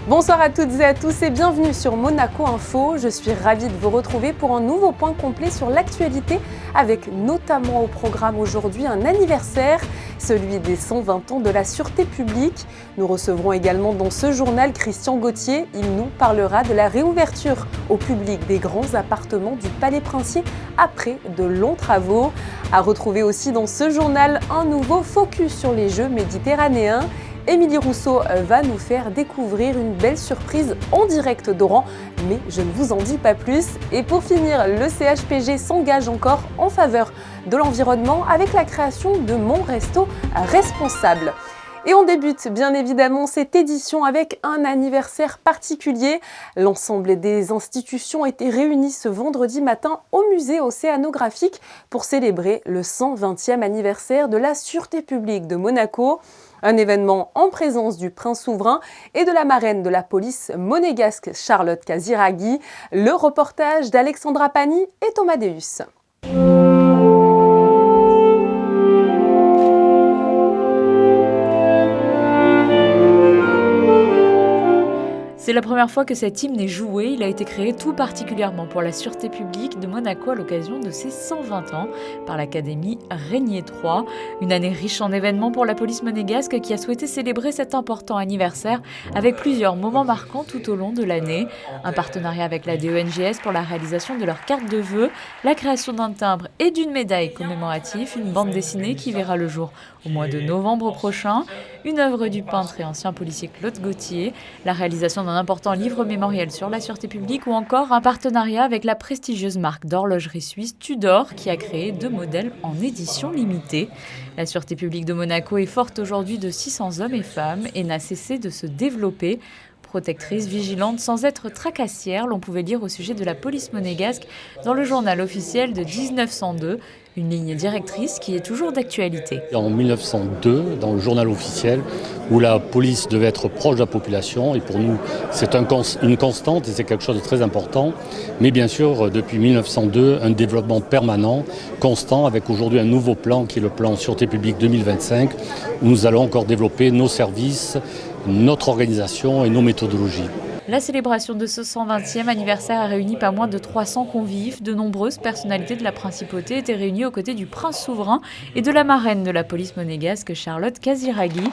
Bonsoir à toutes et à tous et bienvenue sur Monaco Info. Je suis ravie de vous retrouver pour un nouveau point complet sur l'actualité avec notamment au programme aujourd'hui un anniversaire, celui des 120 ans de la sûreté publique. Nous recevrons également dans ce journal Christian Gauthier. Il nous parlera de la réouverture au public des grands appartements du Palais Princier après de longs travaux. À retrouver aussi dans ce journal un nouveau focus sur les Jeux méditerranéens. Émilie Rousseau va nous faire découvrir une belle surprise en direct d'Oran, mais je ne vous en dis pas plus. Et pour finir, le CHPG s'engage encore en faveur de l'environnement avec la création de Mon Resto Responsable. Et on débute bien évidemment cette édition avec un anniversaire particulier. L'ensemble des institutions étaient réunies ce vendredi matin au musée océanographique pour célébrer le 120e anniversaire de la sûreté publique de Monaco. Un événement en présence du prince souverain et de la marraine de la police monégasque Charlotte Casiraghi. Le reportage d'Alexandra Pani et Thomas Deus. C'est la première fois que cet hymne est joué. Il a été créé tout particulièrement pour la sûreté publique de Monaco à l'occasion de ses 120 ans par l'Académie Régnier III. Une année riche en événements pour la police monégasque qui a souhaité célébrer cet important anniversaire avec plusieurs moments marquants tout au long de l'année. Un partenariat avec la DENGS pour la réalisation de leur carte de vœux, la création d'un timbre et d'une médaille commémorative, une bande dessinée qui verra le jour au mois de novembre prochain, une œuvre du peintre et ancien policier Claude Gauthier, la réalisation d'un important livre mémoriel sur la sûreté publique ou encore un partenariat avec la prestigieuse marque d'horlogerie suisse Tudor qui a créé 2 modèles en édition limitée. La sûreté publique de Monaco est forte aujourd'hui de 600 hommes et femmes et n'a cessé de se développer. Protectrice, vigilante, sans être tracassière, l'on pouvait lire au sujet de la police monégasque dans le journal officiel de 1902, une ligne directrice qui est toujours d'actualité. En 1902, dans le journal officiel, où la police devait être proche de la population, et pour nous c'est une constante et c'est quelque chose de très important, mais bien sûr depuis 1902, un développement permanent, constant, avec aujourd'hui un nouveau plan qui est le plan Sûreté publique 2025, où nous allons encore développer nos services, notre organisation et nos méthodologies. La célébration de ce 120e anniversaire a réuni pas moins de 300 convives. De nombreuses personnalités de la principauté étaient réunies aux côtés du prince souverain et de la marraine de la police monégasque Charlotte Casiraghi.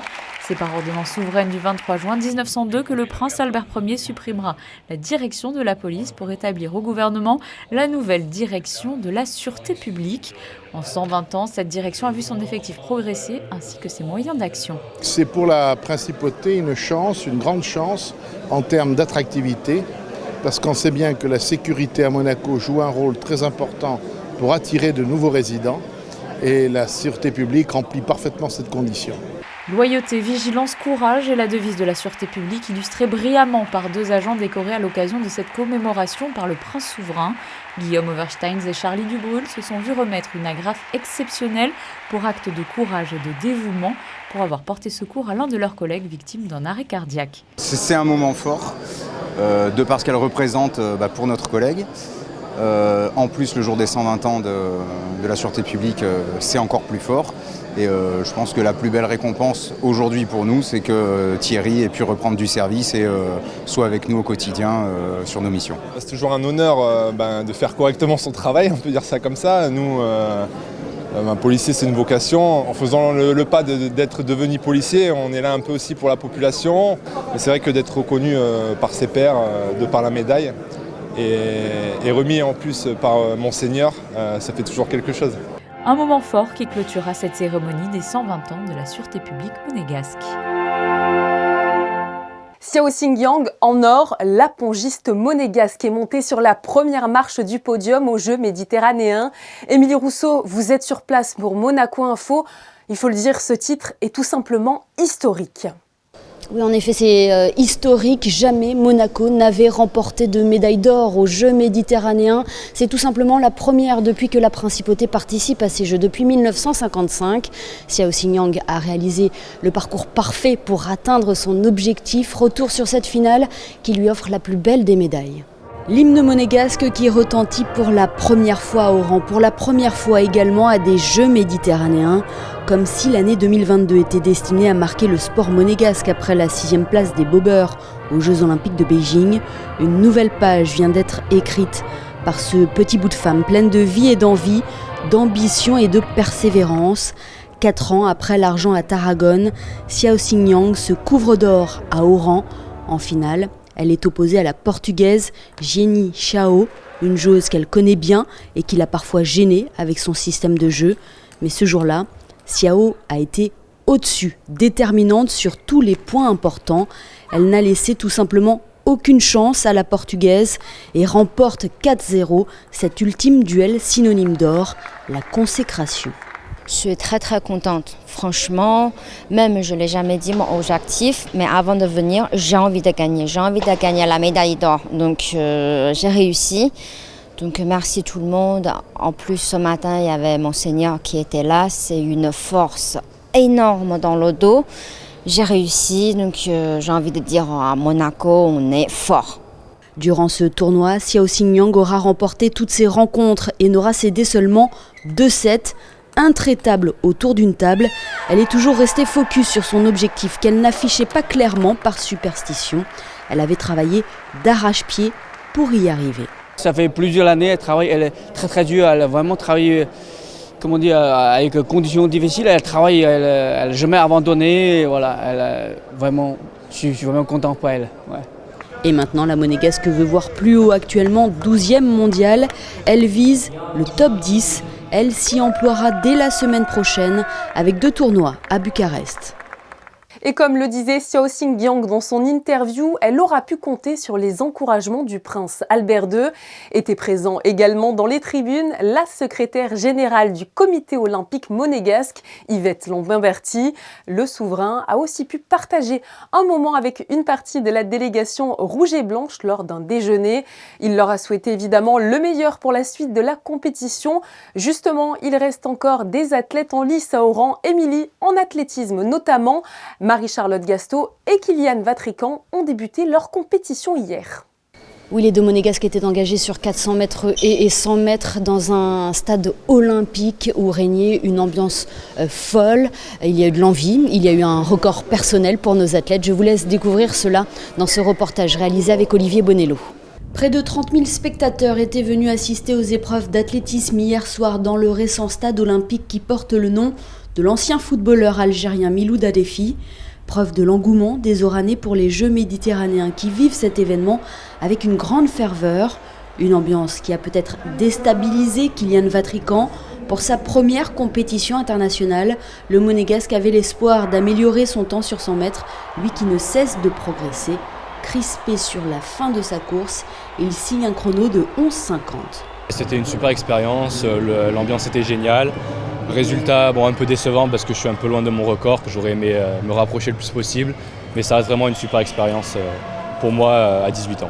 C'est par ordonnance souveraine du 23 juin 1902 que le prince Albert Ier supprimera la direction de la police pour établir au gouvernement la nouvelle direction de la sûreté publique. En 120 ans, cette direction a vu son effectif progresser ainsi que ses moyens d'action. C'est pour la principauté une chance, une grande chance en termes d'attractivité, parce qu'on sait bien que la sécurité à Monaco joue un rôle très important pour attirer de nouveaux résidents et la sûreté publique remplit parfaitement cette condition. Loyauté, vigilance, courage est la devise de la sûreté publique, illustrée brillamment par 2 agents décorés à l'occasion de cette commémoration par le prince souverain. Guillaume Oversteins et Charlie Dubrul se sont vus remettre une agrafe exceptionnelle pour acte de courage et de dévouement pour avoir porté secours à l'un de leurs collègues victime d'un arrêt cardiaque. C'est un moment fort, de par ce qu'elle représente pour notre collègue. En plus, le jour des 120 ans de la sûreté publique, c'est encore plus fort. Et je pense que la plus belle récompense aujourd'hui pour nous, c'est que Thierry ait pu reprendre du service et soit avec nous au quotidien sur nos missions. C'est toujours un honneur de faire correctement son travail, on peut dire ça comme ça. Nous, un policier, c'est une vocation. En faisant le pas d'être devenu policier, on est là un peu aussi pour la population. Et c'est vrai que d'être reconnu par ses pairs, de par la médaille, et remis en plus par Monseigneur, ça fait toujours quelque chose. Un moment fort qui clôturera cette cérémonie des 120 ans de la sûreté publique monégasque. Xiao Xingyang en or, la pongiste monégasque est montée sur la première marche du podium aux Jeux méditerranéens. Émilie Rousseau, vous êtes sur place pour Monaco Info. Il faut le dire, ce titre est tout simplement historique. Oui, en effet, c'est historique. Jamais Monaco n'avait remporté de médaille d'or aux Jeux méditerranéens. C'est tout simplement la première depuis que la principauté participe à ces Jeux, depuis 1955. Xiao Xingyang a réalisé le parcours parfait pour atteindre son objectif. Retour sur cette finale qui lui offre la plus belle des médailles. L'hymne monégasque qui retentit pour la première fois à Oran, pour la première fois également à des Jeux méditerranéens, comme si l'année 2022 était destinée à marquer le sport monégasque après la 6e place des bobeurs aux Jeux Olympiques de Beijing. Une nouvelle page vient d'être écrite par ce petit bout de femme pleine de vie et d'envie, d'ambition et de persévérance. 4 ans après l'argent à Tarragone, Xiao Xingyang se couvre d'or à Oran. En finale, elle est opposée à la portugaise Jenny Chao, une joueuse qu'elle connaît bien et qui l'a parfois gênée avec son système de jeu. Mais ce jour-là, Xiao a été au-dessus, déterminante sur tous les points importants. Elle n'a laissé tout simplement aucune chance à la portugaise et remporte 4-0 cet ultime duel synonyme d'or, la consécration. Je suis très contente, franchement, même je ne l'ai jamais dit mon objectif, mais avant de venir, j'ai envie de gagner la médaille d'or, donc j'ai réussi. Donc merci tout le monde. En plus ce matin il y avait Monseigneur qui était là, c'est une force énorme dans le dos. J'ai réussi, donc j'ai envie de dire à Monaco, on est fort. Durant ce tournoi, Xiao Xingyang aura remporté toutes ses rencontres et n'aura cédé seulement 2 sets. Intraitable autour d'une table, elle est toujours restée focus sur son objectif qu'elle n'affichait pas clairement par superstition. Elle avait travaillé d'arrache-pied pour y arriver. Ça fait plusieurs années, elle est très dure, elle a vraiment travaillé avec conditions difficiles, elle travaille, elle n'a jamais abandonné, voilà, je suis vraiment content pour elle. Ouais. Et maintenant, la Monégasque veut voir plus haut, actuellement 12e mondiale. Elle vise le top 10. Elle s'y emploiera dès la semaine prochaine avec 2 tournois à Bucarest. Et comme le disait Xiao Xingyang dans son interview, elle aura pu compter sur les encouragements du prince Albert II. Était présent également dans les tribunes la secrétaire générale du comité olympique monégasque, Yvette Lamberti. Le souverain a aussi pu partager un moment avec une partie de la délégation rouge et blanche lors d'un déjeuner. Il leur a souhaité évidemment le meilleur pour la suite de la compétition. Justement, il reste encore des athlètes en lice à Oran. Émilie, en athlétisme notamment. Marie-Charlotte Gasto et Kylian Vatrican ont débuté leur compétition hier. Oui, les 2 Monégasques étaient engagés sur 400 mètres et 100 mètres dans un stade olympique où régnait une ambiance folle. Il y a eu de l'envie, il y a eu un record personnel pour nos athlètes. Je vous laisse découvrir cela dans ce reportage réalisé avec Olivier Bonello. Près de 30 000 spectateurs étaient venus assister aux épreuves d'athlétisme hier soir dans le récent stade olympique qui porte le nom de l'ancien footballeur algérien Miloud Adefi. Preuve de l'engouement des Oranais pour les Jeux méditerranéens qui vivent cet événement avec une grande ferveur. Une ambiance qui a peut-être déstabilisé Kylian Vatrican. Pour sa première compétition internationale, le Monégasque avait l'espoir d'améliorer son temps sur 100 mètres, lui qui ne cesse de progresser. Crispé sur la fin de sa course, il signe un chrono de 11,50. C'était une super expérience, l'ambiance était géniale. Résultat un peu décevant parce que je suis un peu loin de mon record, que j'aurais aimé me rapprocher le plus possible. Mais ça reste vraiment une super expérience pour moi à 18 ans.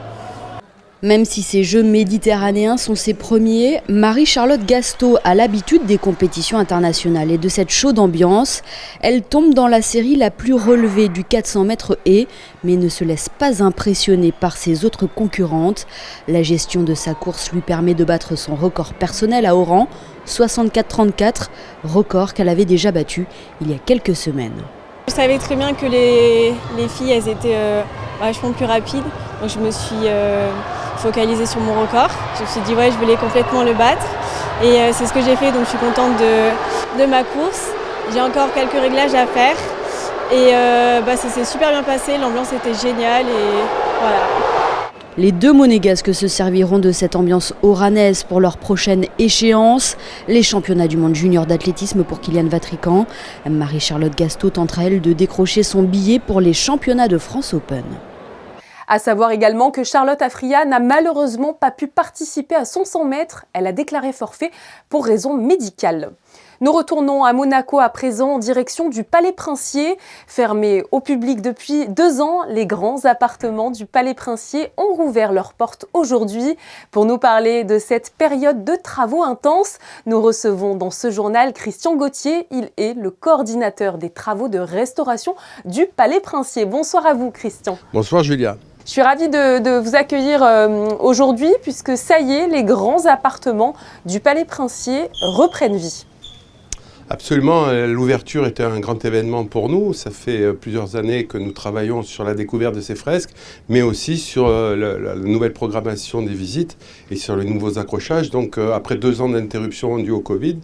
Même si ces Jeux méditerranéens sont ses premiers, Marie-Charlotte Gasto a l'habitude des compétitions internationales et de cette chaude ambiance. Elle tombe dans la série la plus relevée du 400 mètres haies, mais ne se laisse pas impressionner par ses autres concurrentes. La gestion de sa course lui permet de battre son record personnel à Oran, 64,34, record qu'elle avait déjà battu il y a quelques semaines. Je savais très bien que les filles elles étaient vachement plus rapides, donc je me suis focalisée sur mon record. Je me suis dit je voulais complètement le battre et c'est ce que j'ai fait, donc je suis contente de ma course. J'ai encore quelques réglages à faire et ça s'est super bien passé, l'ambiance était géniale et voilà. Les 2 Monégasques se serviront de cette ambiance oranaise pour leur prochaine échéance, les championnats du monde junior d'athlétisme pour Kylian Vatrican. Marie-Charlotte Gasto tentera elle de décrocher son billet pour les championnats de France Open. À savoir également que Charlotte Afria n'a malheureusement pas pu participer à son 100 mètres. Elle a déclaré forfait pour raison médicale. Nous retournons à Monaco à présent en direction du Palais Princier. Fermés au public depuis 2 ans, les grands appartements du Palais Princier ont rouvert leurs portes aujourd'hui. Pour nous parler de cette période de travaux intenses, nous recevons dans ce journal Christian Gauthier. Il est le coordinateur des travaux de restauration du Palais Princier. Bonsoir à vous Christian. Bonsoir Julia. Je suis ravie de vous accueillir aujourd'hui puisque ça y est, les grands appartements du Palais Princier reprennent vie. Absolument, l'ouverture était un grand événement pour nous. Ça fait plusieurs années que nous travaillons sur la découverte de ces fresques, mais aussi sur la nouvelle programmation des visites et sur les nouveaux accrochages. Donc après 2 ans d'interruption due au Covid,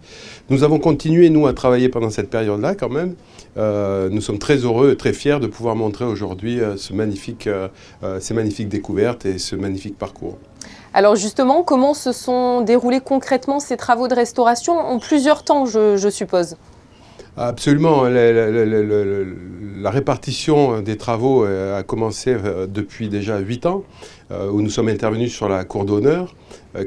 nous avons continué, nous, à travailler pendant cette période-là quand même. Nous sommes très heureux et très fiers de pouvoir montrer aujourd'hui ces magnifiques découvertes et ce magnifique parcours. Alors justement, comment se sont déroulés concrètement ces travaux de restauration en plusieurs temps, je suppose? Absolument. La répartition des travaux a commencé depuis déjà 8 ans, où nous sommes intervenus sur la cour d'honneur,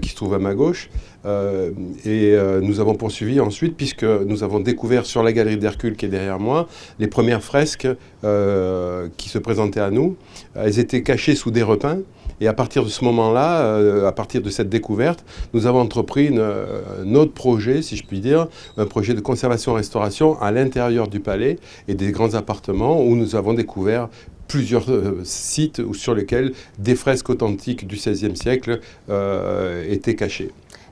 qui se trouve à ma gauche. Nous avons poursuivi ensuite, puisque nous avons découvert sur la galerie d'Hercule qui est derrière moi, les premières fresques qui se présentaient à nous. Elles étaient cachées sous des repeints. Et à partir de ce moment-là, à partir de cette découverte, nous avons entrepris un autre projet, si je puis dire, un projet de conservation-restauration à l'intérieur du palais et des grands appartements où nous avons découvert plusieurs sites sur lesquels des fresques authentiques du XVIe siècle étaient cachées.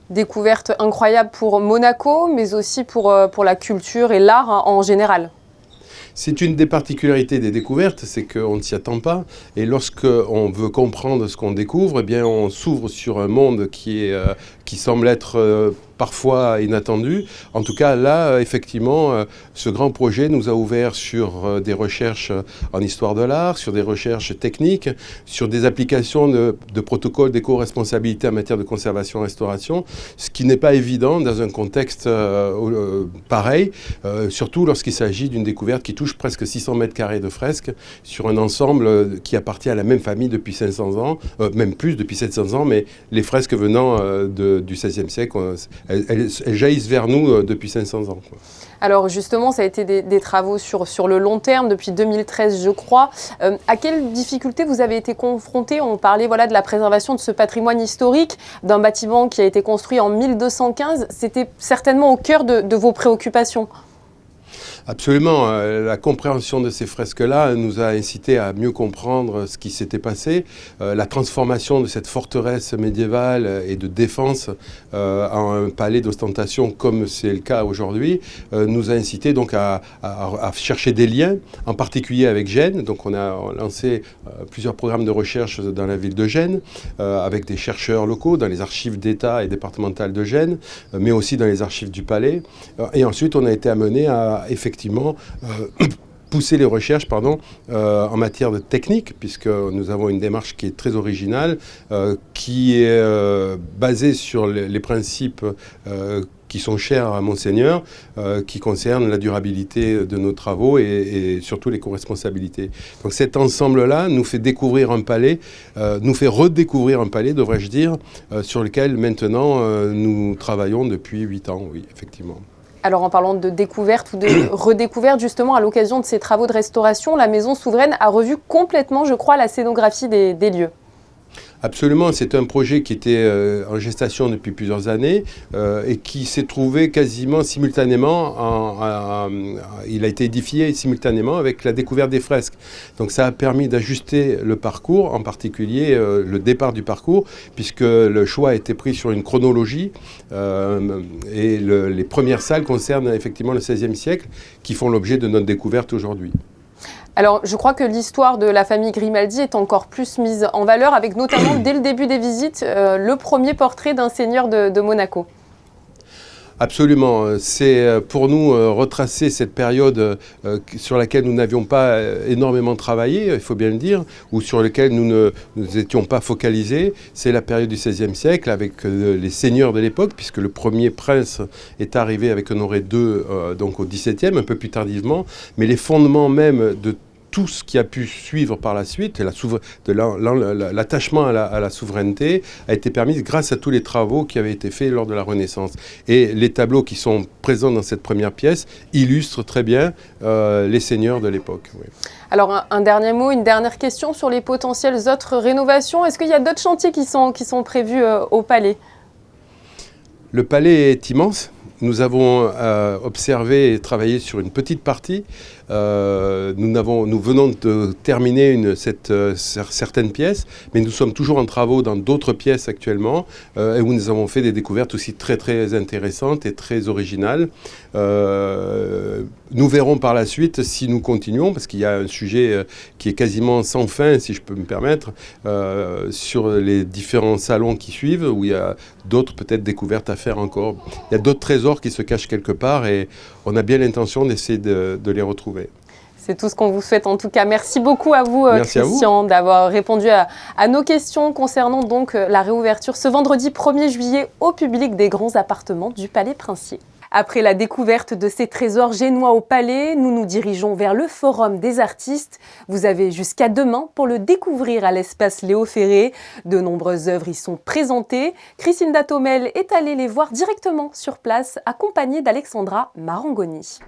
Découverte incroyable pour Monaco, mais aussi pour la culture et l'art en général. C'est une des particularités des découvertes, c'est qu'on ne s'y attend pas. Et lorsqu'on veut comprendre ce qu'on découvre, eh bien on s'ouvre sur un monde qui semble être parfois inattendu. En tout cas, là, effectivement, ce grand projet nous a ouvert sur des recherches en histoire de l'art, sur des recherches techniques, sur des applications de protocoles d'éco-responsabilité en matière de conservation-restauration, ce qui n'est pas évident dans un contexte pareil, surtout lorsqu'il s'agit d'une découverte qui touche presque 600 mètres carrés de fresques sur un ensemble qui appartient à la même famille depuis 500 ans, même plus depuis 700 ans, mais les fresques venant du XVIe siècle, elles jaillissent vers nous depuis 500 ans. Quoi. Alors justement, ça a été des travaux sur le long terme, depuis 2013 je crois. À quelles difficultés vous avez été confrontés? On parlait de la préservation de ce patrimoine historique, d'un bâtiment qui a été construit en 1215. C'était certainement au cœur de vos préoccupations. Absolument. La compréhension de ces fresques-là nous a incité à mieux comprendre ce qui s'était passé. La transformation de cette forteresse médiévale et de défense en un palais d'ostentation comme c'est le cas aujourd'hui nous a incité donc à chercher des liens, en particulier avec Gênes. Donc on a lancé plusieurs programmes de recherche dans la ville de Gênes avec des chercheurs locaux dans les archives d'État et départementales de Gênes, mais aussi dans les archives du palais. Et ensuite on a été amené à effectivement pousser les recherches en matière de technique, puisque nous avons une démarche qui est très originale, qui est basée sur les principes qui sont chers à Monseigneur, qui concernent la durabilité de nos travaux et surtout l'éco-responsabilité. Donc cet ensemble-là nous fait découvrir un palais, nous fait redécouvrir un palais, devrais-je dire, sur lequel maintenant nous travaillons depuis 8 ans, oui, effectivement. Alors en parlant de découverte ou de redécouverte, justement, à l'occasion de ces travaux de restauration, la Maison Souveraine a revu complètement, je crois, la scénographie des lieux. Absolument, c'est un projet qui était en gestation depuis plusieurs années et qui s'est trouvé quasiment simultanément, il a été édifié simultanément avec la découverte des fresques. Donc ça a permis d'ajuster le parcours, en particulier le départ du parcours, puisque le choix a été pris sur une chronologie et les premières salles concernent effectivement le XVIe siècle qui font l'objet de notre découverte aujourd'hui. Alors, je crois que l'histoire de la famille Grimaldi est encore plus mise en valeur, avec notamment, dès le début des visites, le premier portrait d'un seigneur de Monaco. Absolument. C'est pour nous retracer cette période sur laquelle nous n'avions pas énormément travaillé, il faut bien le dire, ou sur laquelle nous ne nous étions pas focalisés. C'est la période du XVIe siècle avec les seigneurs de l'époque, puisque le premier prince est arrivé avec Honoré II donc au XVIIe, un peu plus tardivement. Mais les fondements même de tout ce qui a pu suivre par la suite, l'attachement à la souveraineté a été permis grâce à tous les travaux qui avaient été faits lors de la Renaissance. Et les tableaux qui sont présents dans cette première pièce illustrent très bien les seigneurs de l'époque. Oui. Alors un dernier mot, une dernière question sur les potentielles autres rénovations. Est-ce qu'il y a d'autres chantiers qui sont prévus au Palais? Le Palais est immense. Nous avons observé et travaillé sur une petite partie. Nous venons de terminer certaines pièces, mais nous sommes toujours en travaux dans d'autres pièces actuellement, et où nous avons fait des découvertes aussi très très intéressantes et très originales. Nous verrons par la suite si nous continuons, parce qu'il y a un sujet qui est quasiment sans fin, si je peux me permettre, sur les différents salons qui suivent, où il y a d'autres peut-être découvertes à faire encore. Il y a d'autres trésors qui se cachent quelque part et on a bien l'intention d'essayer de les retrouver. C'est tout ce qu'on vous souhaite en tout cas. Merci beaucoup à vous, Merci Christian, d'avoir répondu à nos questions concernant donc la réouverture ce vendredi 1er juillet au public des grands appartements du Palais Princier. Après la découverte de ces trésors génois au Palais, nous nous dirigeons vers le Forum des artistes. Vous avez jusqu'à demain pour le découvrir à l'espace Léo Ferré. De nombreuses œuvres y sont présentées. Christine Datomel est allée les voir directement sur place, accompagnée d'Alexandra Marangoni.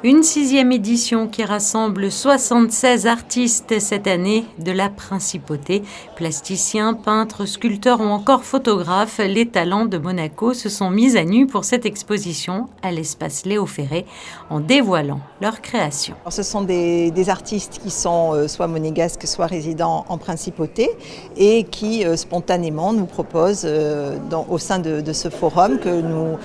Une 6e édition qui rassemble 76 artistes cette année de la Principauté. Plasticiens, peintres, sculpteurs ou encore photographes, les talents de Monaco se sont mis à nu pour cette exposition à l'espace Léo Ferré en dévoilant leur création. Ce sont des artistes qui sont soit monégasques, soit résidents en Principauté et qui spontanément nous proposent au sein de ce forum que nous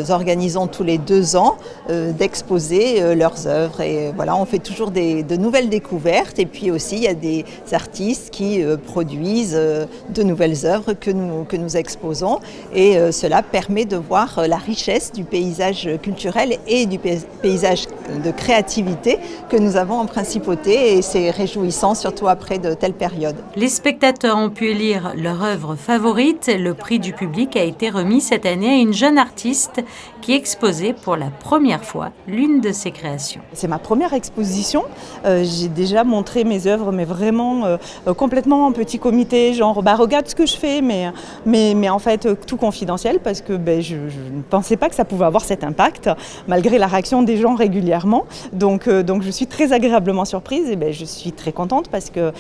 organisons tous les 2 ans d'exposer leurs œuvres et voilà, on fait toujours de nouvelles découvertes et puis aussi il y a des artistes qui produisent de nouvelles œuvres que nous exposons et cela permet de voir la richesse du paysage culturel et du paysage de créativité que nous avons en Principauté et c'est réjouissant surtout après de telles périodes. Les spectateurs ont pu élire leur œuvre favorite. Le prix du public a été remis cette année à une jeune artiste qui exposait pour la première fois l'une de ses créations. C'est ma première exposition. J'ai déjà montré mes œuvres, mais vraiment complètement en petit comité, genre regarde ce que je fais, mais en fait tout confidentiel parce que je ne pensais pas que ça pouvait avoir cet impact, malgré la réaction des gens régulièrement. Donc je suis très agréablement surprise et je suis très contente parce que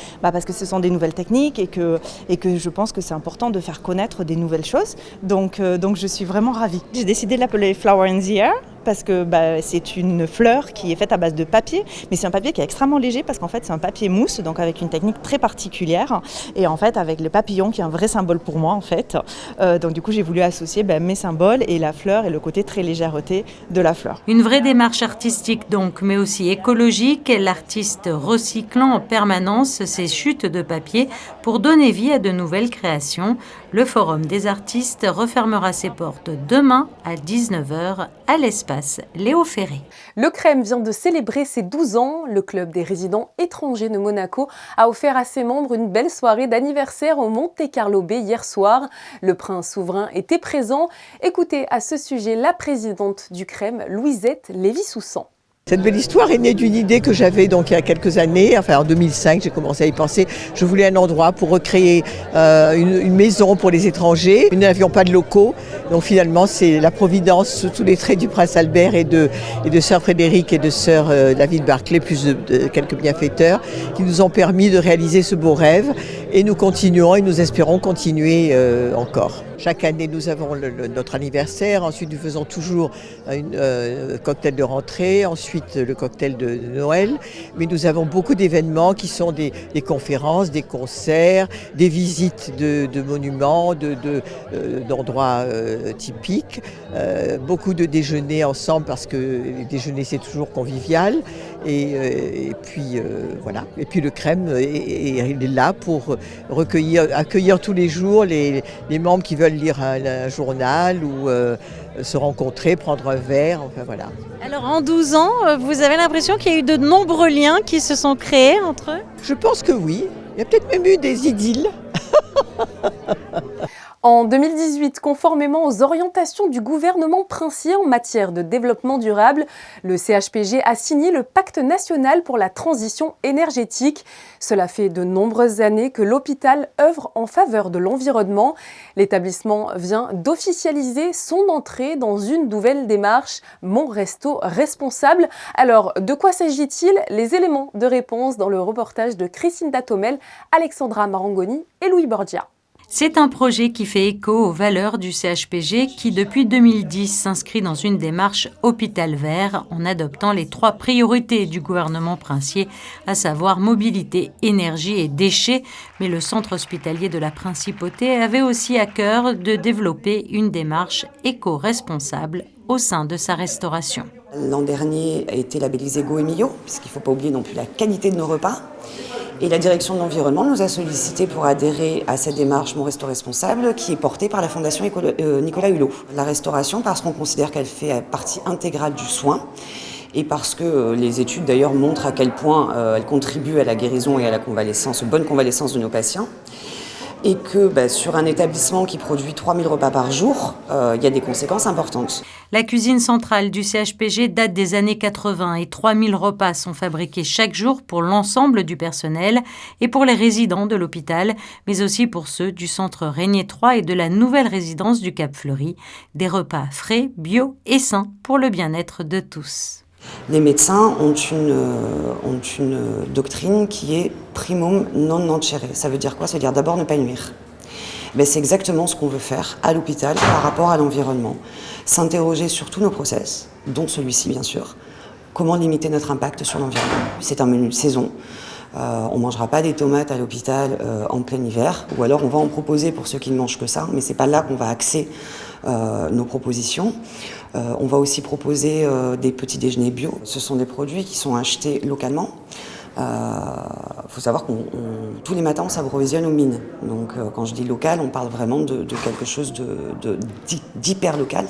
ce sont des nouvelles techniques et que je pense que c'est important de faire connaître des nouvelles choses. Donc je suis vraiment ravie. J'ai décidé de l'appeler Flower in the Air. Parce que c'est une fleur qui est faite à base de papier, mais c'est un papier qui est extrêmement léger parce qu'en fait c'est un papier mousse, donc avec une technique très particulière et en fait avec le papillon qui est un vrai symbole pour moi en fait. Donc du coup j'ai voulu associer mes symboles et la fleur et le côté très légèreté de la fleur. Une vraie démarche artistique donc, mais aussi écologique, l'artiste recyclant en permanence ses chutes de papier pour donner vie à de nouvelles créations. Le Forum des artistes refermera ses portes demain à 19h à l'espace Léo Ferré. Le CREM vient de célébrer ses 12 ans. Le club des résidents étrangers de Monaco a offert à ses membres une belle soirée d'anniversaire au Monte Carlo Bay hier soir. Le prince souverain était présent. Écoutez à ce sujet la présidente du CREM, Louisette Lévy-Soussan. Cette belle histoire est née d'une idée que j'avais donc il y a quelques années, enfin en 2005 j'ai commencé à y penser. Je voulais un endroit pour recréer une maison pour les étrangers. Nous n'avions pas de locaux, donc finalement c'est la providence sous tous les traits du prince Albert et de sœur Frédéric et de sœur David Barclay, plus de quelques bienfaiteurs, qui nous ont permis de réaliser ce beau rêve. Et nous continuons et nous espérons continuer encore. Chaque année, nous avons notre anniversaire. Ensuite, nous faisons toujours un cocktail de rentrée. Ensuite, le cocktail de Noël. Mais nous avons beaucoup d'événements qui sont des conférences, des concerts, des visites de monuments, d'endroits typiques. Beaucoup de déjeuners ensemble parce que les déjeuners, c'est toujours convivial. Et puis, voilà. Et puis, le CREM est là pour accueillir tous les jours les membres qui veulent lire un journal ou se rencontrer, prendre un verre, enfin voilà. Alors en 12 ans, vous avez l'impression qu'il y a eu de nombreux liens qui se sont créés entre eux ? Je pense que oui. Il y a peut-être même eu des idylles. En 2018, conformément aux orientations du gouvernement princier en matière de développement durable, le CHPG a signé le Pacte national pour la transition énergétique. Cela fait de nombreuses années que l'hôpital œuvre en faveur de l'environnement. L'établissement vient d'officialiser son entrée dans une nouvelle démarche, Mon Resto Responsable. Alors, de quoi s'agit-il ? Les éléments de réponse dans le reportage de Christine Datomel, Alexandra Marangoni et Louis Borgia. C'est un projet qui fait écho aux valeurs du CHPG qui, depuis 2010, s'inscrit dans une démarche hôpital vert en adoptant les 3 priorités du gouvernement princier, à savoir mobilité, énergie et déchets. Mais le centre hospitalier de la Principauté avait aussi à cœur de développer une démarche éco-responsable au sein de sa restauration. L'an dernier a été labellisé Go Emilio, puisqu'il ne faut pas oublier non plus la qualité de nos repas. Et la direction de l'environnement nous a sollicité pour adhérer à cette démarche Mon Resto Responsable qui est portée par la Fondation Nicolas Hulot. La restauration, parce qu'on considère qu'elle fait partie intégrale du soin et parce que les études d'ailleurs montrent à quel point elle contribue à la guérison et à la convalescence, aux bonnes convalescences de nos patients. Et que sur un établissement qui produit 3000 repas par jour, il y a des conséquences importantes. La cuisine centrale du CHPG date des années 80 et 3000 repas sont fabriqués chaque jour pour l'ensemble du personnel et pour les résidents de l'hôpital, mais aussi pour ceux du centre Régnier 3 et de la nouvelle résidence du Cap Fleuri. Des repas frais, bio et sains pour le bien-être de tous. Les médecins ont une doctrine qui est primum non nocere. Ça veut dire quoi? Ça veut dire d'abord ne pas nuire. C'est exactement ce qu'on veut faire à l'hôpital par rapport à l'environnement. S'interroger sur tous nos process, dont celui-ci bien sûr. Comment limiter notre impact sur l'environnement? C'est un menu de saison. On ne mangera pas des tomates à l'hôpital en plein hiver, ou alors on va en proposer pour ceux qui ne mangent que ça, mais ce n'est pas là qu'on va axer nos propositions. On va aussi proposer des petits déjeuners bio. Ce sont des produits qui sont achetés localement. Faut savoir qu'on tous les matins on s'approvisionne aux mines. Donc quand je dis local, on parle vraiment de quelque chose d'hyper local.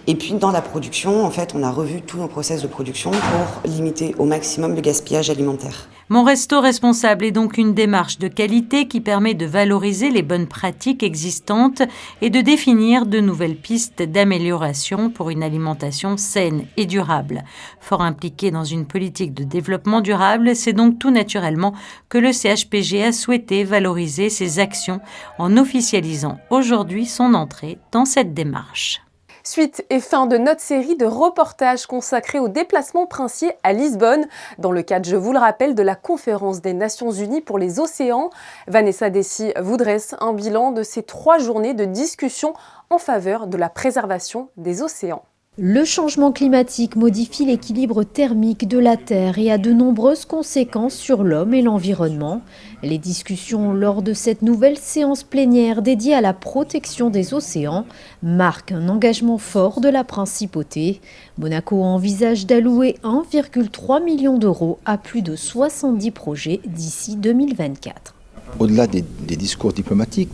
Et puis dans la production, en fait, on a revu tous nos process de production pour limiter au maximum le gaspillage alimentaire. Mon Resto Responsable est donc une démarche de qualité qui permet de valoriser les bonnes pratiques existantes et de définir de nouvelles pistes d'amélioration pour une alimentation saine et durable. Fort impliqué dans une politique de développement durable, c'est donc tout naturellement que le CHPG a souhaité valoriser ses actions en officialisant aujourd'hui son entrée dans cette démarche. Suite et fin de notre série de reportages consacrés au déplacement princier à Lisbonne, dans le cadre, je vous le rappelle, de la conférence des Nations Unies pour les océans. Vanessa Dessy vous dresse un bilan de ces 3 journées de discussion en faveur de la préservation des océans. Le changement climatique modifie l'équilibre thermique de la Terre et a de nombreuses conséquences sur l'homme et l'environnement. Les discussions lors de cette nouvelle séance plénière dédiée à la protection des océans marquent un engagement fort de la Principauté. Monaco envisage d'allouer 1,3 million d'euros à plus de 70 projets d'ici 2024. Au-delà des discours diplomatiques,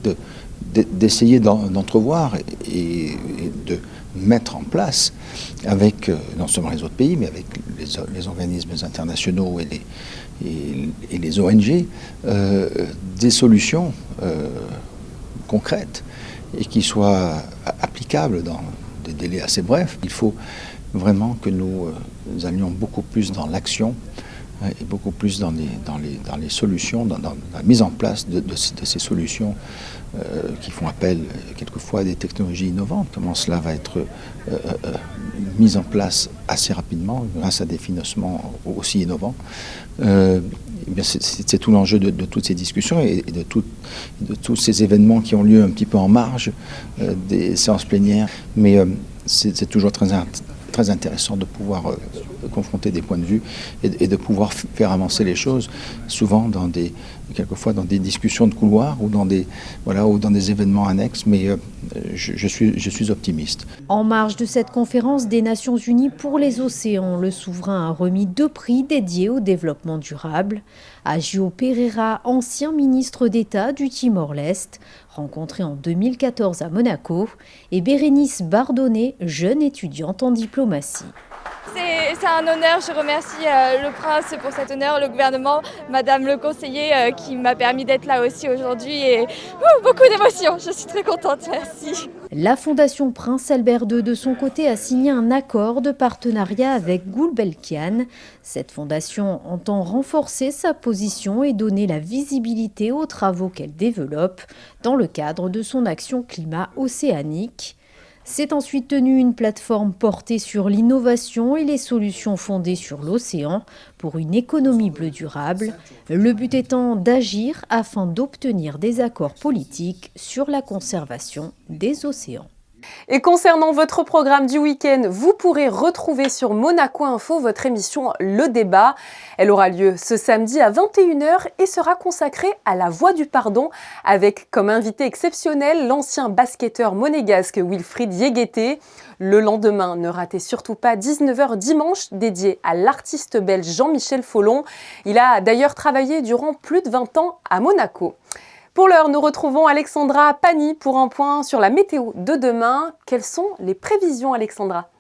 d'essayer d'entrevoir et de mettre en place avec non seulement les autres pays, mais avec les organismes internationaux et les ONG, des solutions concrètes et qui soient applicables dans des délais assez brefs. Il faut vraiment que nous allions beaucoup plus dans l'action et beaucoup plus dans les solutions, dans la mise en place de ces solutions qui font appel quelquefois à des technologies innovantes. Comment cela va être mis en place assez rapidement grâce à des financements aussi innovants. C'est tout l'enjeu de toutes ces discussions et de tous ces événements qui ont lieu un petit peu en marge des séances plénières. Mais c'est toujours très intéressant de pouvoir confronter des points de vue et de pouvoir faire avancer les choses, souvent quelquefois dans des discussions de couloir ou dans des événements annexes, mais je suis optimiste. En marge de cette conférence des Nations Unies pour les océans, le souverain a remis 2 prix dédiés au développement durable. Agio Pereira, ancien ministre d'État du Timor-Leste, rencontré en 2014 à Monaco, et Bérénice Bardonnet, jeune étudiante en diplomatie. C'est un honneur, je remercie le prince pour cet honneur, le gouvernement, madame le conseiller qui m'a permis d'être là aussi aujourd'hui et beaucoup d'émotions, je suis très contente, merci. La Fondation Prince Albert II de son côté a signé un accord de partenariat avec Gulbenkian. Cette fondation entend renforcer sa position et donner la visibilité aux travaux qu'elle développe dans le cadre de son action climat océanique. S'est ensuite tenue une plateforme portée sur l'innovation et les solutions fondées sur l'océan pour une économie bleue durable, le but étant d'agir afin d'obtenir des accords politiques sur la conservation des océans. Et concernant votre programme du week-end, vous pourrez retrouver sur Monaco Info votre émission Le Débat. Elle aura lieu ce samedi à 21h et sera consacrée à la voie du pardon avec comme invité exceptionnel l'ancien basketteur monégasque Wilfried Yeguete. Le lendemain, ne ratez surtout pas 19h dimanche dédié à l'artiste belge Jean-Michel Follon. Il a d'ailleurs travaillé durant plus de 20 ans à Monaco. Pour l'heure, nous retrouvons Alexandra Pani pour un point sur la météo de demain. Quelles sont les prévisions, Alexandra ?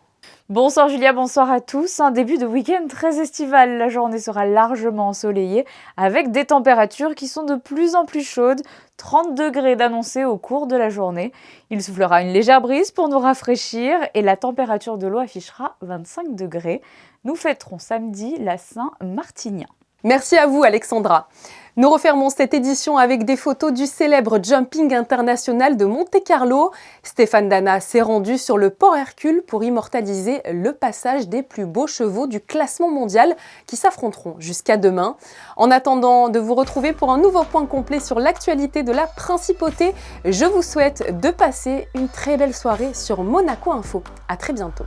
Bonsoir Julia, bonsoir à tous. Un début de week-end très estival. La journée sera largement ensoleillée avec des températures qui sont de plus en plus chaudes. 30 degrés d'annoncés au cours de la journée. Il soufflera une légère brise pour nous rafraîchir et la température de l'eau affichera 25 degrés. Nous fêterons samedi la Saint-Martinien. Merci à vous Alexandra. Nous refermons cette édition avec des photos du célèbre jumping international de Monte-Carlo. Stéphane Dana s'est rendu sur le Port Hercule pour immortaliser le passage des plus beaux chevaux du classement mondial qui s'affronteront jusqu'à demain. En attendant de vous retrouver pour un nouveau point complet sur l'actualité de la Principauté, je vous souhaite de passer une très belle soirée sur Monaco Info. À très bientôt.